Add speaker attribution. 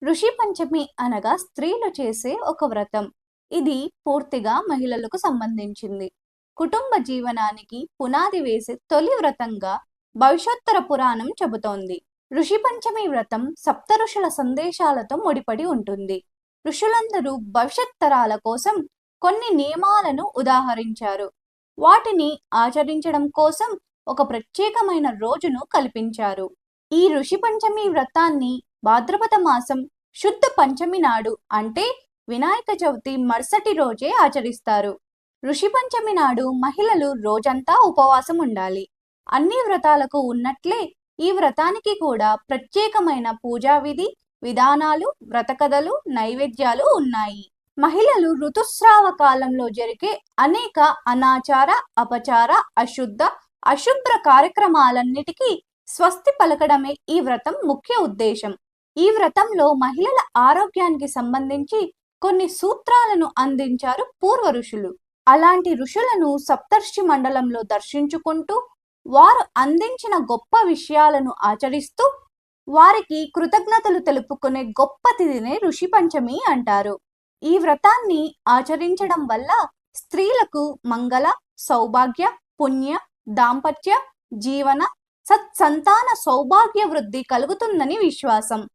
Speaker 1: ఋషి పంచమి అనగా స్త్రీలు చేసే ఒక వ్రతం. ఇది పూర్తిగా మహిళలకు సంబంధించింది. కుటుంబ జీవనానికి పునాది వేసే తొలి వ్రతంగా భవిష్యోత్తర పురాణం చెబుతోంది. ఋషి పంచమి వ్రతం సప్త ఋషుల సందేశాలతో ముడిపడి ఉంటుంది. ఋషులందరూ భవిష్యత్ తరాల కోసం కొన్ని నియమాలను ఉదాహరించారు. వాటిని ఆచరించడం కోసం ఒక ప్రత్యేకమైన రోజును కల్పించారు. ఈ ఋషి పంచమి వ్రతాన్ని భాద్రపద మాసం శుద్ధ పంచమి నాడు అంటే వినాయక చవితి మరుసటి రోజే ఆచరిస్తారు. ఋషి పంచమి నాడు మహిళలు రోజంతా ఉపవాసం ఉండాలి. అన్ని వ్రతాలకు ఉన్నట్లే ఈ వ్రతానికి కూడా ప్రత్యేకమైన పూజా విధానాలు, వ్రతకథలు, నైవేద్యాలు ఉన్నాయి. మహిళలు ఋతుస్రావ కాలంలో జరిగే అనేక అనాచార, అపచార, అశుద్ధ, అశుభ్ర కార్యక్రమాలన్నిటికీ స్వస్తి పలకడమే ఈ వ్రతం ముఖ్య ఉద్దేశం. ఈ వ్రతంలో మహిళల ఆరోగ్యానికి సంబంధించి కొన్ని సూత్రాలను అందించారు పూర్వ ఋషులు. అలాంటి ఋషులను సప్తర్షి మండలంలో దర్శించుకుంటూ వారు అందించిన గొప్ప విషయాలను ఆచరిస్తూ వారికి కృతజ్ఞతలు తెలుపుకునే గొప్ప తిథినే ఋషి పంచమి అంటారు. ఈ వ్రతాన్ని ఆచరించడం వల్ల స్త్రీలకు మంగళ, సౌభాగ్య, పుణ్య, దాంపత్య జీవన సత్సంతాన సౌభాగ్య వృద్ధి కలుగుతుందని విశ్వాసం.